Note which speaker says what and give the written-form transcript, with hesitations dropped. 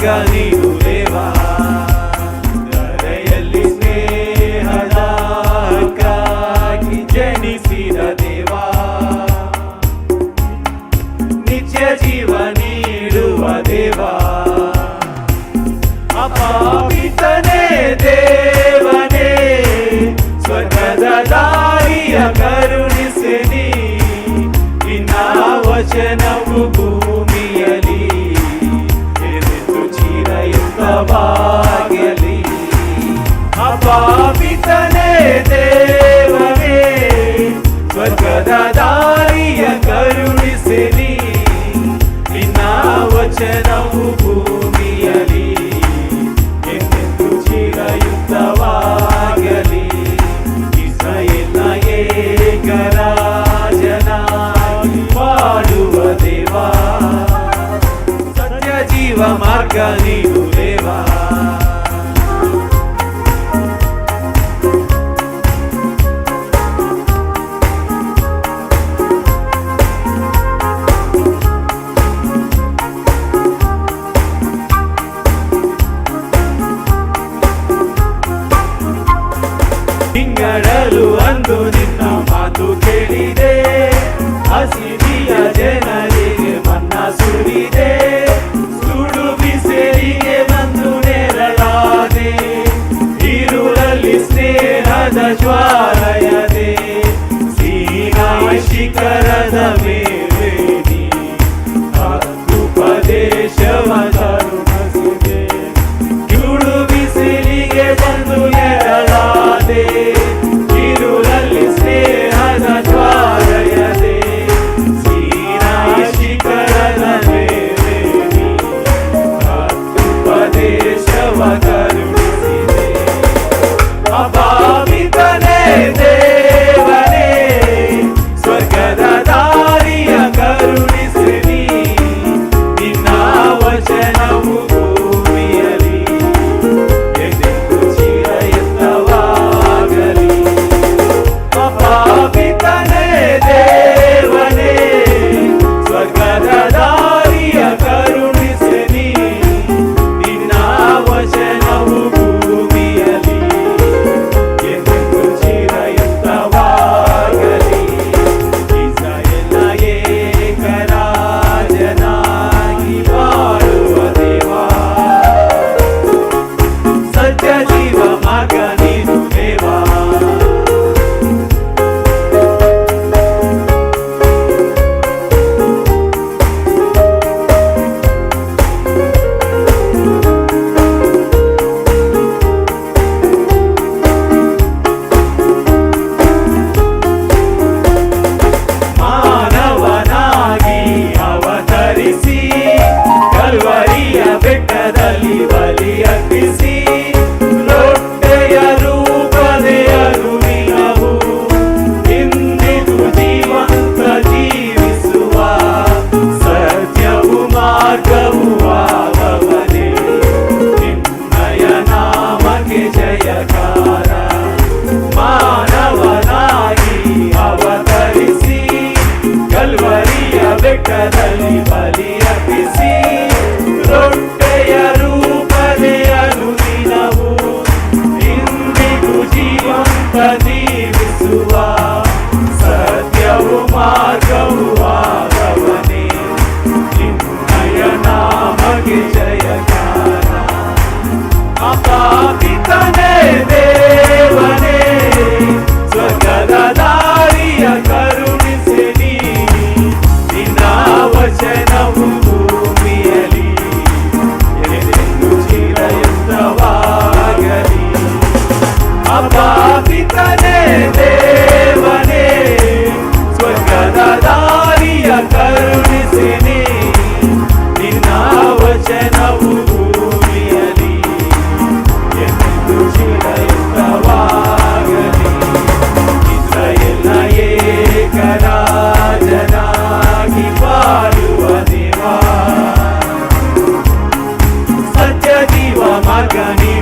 Speaker 1: ಮಾರ್ಗ ನೀನು ದೇವಾ, ಧರೆಯಲ್ಲಿ ಸ್ನೇಹದ ಹಕ್ಕಾಗಿ ಜನಿಸಿದ ದೇವಾ, ನಿತ್ಯ ಜೀವ ನೀಡುವ ದೇವಾ, ಅಪಾಪಿತನೇ ದೇವನೇ, ಸ್ವರ್ಗದ ದಾರಿಯ ಕರುಣಿಸಿ ನೀ, ನಿನ್ನ ವಚನವು ಭೂಮಿಯಲಿ ಎದೆದು ಚಿರಯುತವಾಗಲಿ. ಅಪಾಪಿತನೇ ದೇವನೇ, ಸ್ವರ್ಗದ ದಾರಿಯ ಕರುಣಿಸಿ ನೀ, ನಿನ್ನ ವಚನವು ಭೂಮಿಯಲಿ ಎದೆದು ಚಿರಯುತವಾಗಲಿ. ಇಸ್ರಾಯೇಲ್ನ ಏಕರಾಜನಾಗಿ ಮಾಡುವ ದೇವಾ, ಸತ್ಯ ಜೀವ ಮಾರ್ಗ ನೀನು ದೇವಾ, ತಿಂಗಳಲು ಅಂದು ನಿನ್ನ ಮಾತು ಕೇಳಿದೆ, ಹಸಿವಿಯ ಜನರಿಗೆ ಮನ್ನಾ ಸುರಿದೆ, ಸುಡು ಬಿಸಿಲಿಗೆ ಬಂದು ನೆರಳಾದೆ, ಇರುಳಲ್ಲಿ ಸ್ನೇಹದ ಜ್ವಾಲಯದೆ, ಸೀನಾಯಿ ಶಿಖರದ ಮೇಲೆ ನೀ ಉಪದೇಶವ ತರುಣಿಸಿದೆ, ಸುಡು ಬಿಸಿಲಿಗೆ ಬಂದು ನೆರಳಾದೆ, ಇರುಳಲ್ಲಿ ಸ್ನೇಹದ ಜ್ವಾಲಯದೆ, ಸೀನಾಯಿ ಶಿಖರದ ಮೇಲೆ ನೀ ಉಪದೇಶವ ಕರುಣಿಸಿದೆ. ಅಪಾಪಿತನೇ ದೇವನೇ, ಸ್ವರ್ಗದ ದಾರಿಯ ಕರುಣಿಸಿ ನೀ, ನಿನ್ನ ವಚನವು ಭೂಮಿಯಲಿ ಎದೆದು ಚಿರಯುತವಾಗಲಿ. ಅಪಾಪಿತನೇ ದೇವನೇ, ಸ್ವರ್ಗದ ದಾರಿಯ ಕರುಣಿಸಿ ನೀ, ನಿನ್ನ ವಚನವು ಭೂಮಿಯಲಿ ಎದೆದು ಚಿರಯುತವಾಗಲಿ. ಇಸ್ರಾಯೇಲ್ನ ಏಕರಾಜನಾಗಿ ಬಾಳುವ ದೇವಾ, ಸತ್ಯ ಜೀವ ಮಾರ್ಗ ನೀನು ದೇವಾ, ಮಾನವನಾಗಿ ಅವತರಿಸಿ, ಕಲ್ವರಿಯ ಬೆಟ್ಟದಲ್ಲಿ ಬಲಿ ಅರ್ಪಿಸಿ, ರೊಟ್ಟೆಯ ರೂಪದೆಯರು ನೀನವು, ಇಂದಿಗೂ ಜೀವಂತ ಜೀವಿಸುವ ಸತ್ಯವು ಮಾರ್ಗವು ಆದವನೇ, ನಿನ್ನಯ ನಾಮಕ್ಕೆ ಜಯಕಾರ. ಮಾನವನಾಗಿ ಅವತರಿಸಿ, ಕಲ್ವರಿಯ ಬೆಟ್ಟದಲ್ಲಿ ಬಲಿ ಅರ್ಪಿಸಿ, ರೊಟ್ಟೆಯ ರೂಪದೆಯರು ನೀನವು, ಇಂದಿಗೂ ಜೀವಂತ ಜೀವಿಸುವ ಸತ್ಯವು ಮಾರ್ಗವು ಆದವನೇ, ನಿನ್ನಯ ನಾಮಕ್ಕೆ ಜಯಕಾರ. ಅಪಾಪಿತನೇ ದೇವನೇ, ಸ್ವರ್ಗದ ದಾರಿಯ ಕರುಣಿಸಿ ನೀ, ನಿನ್ನ ವಚನವು ಭೂಮಿಯಲಿ ಎದೆದು ಚಿರಯುತವಾಗಲಿ. ಅಪಾಪಿತನೇ ದೇವನೇ, ಸ್ವರ್ಗದ ದಾರಿಯ ಕರುಣಿಸಿ ನೀ, ನಿನ್ನ ವಚನವು ಭೂಮಿಯಲಿ ಎದೆದು ಚಿರಯುತವಾಗಲಿ. ಇಸ್ರಾಯೇಲ್ನ ಏಕರಾಜನಾಗಿ ಬಾಳುವ ದೇವಾ, ಸತ್ಯ ಜೀವ ಮಾರ್ಗ ನೀನು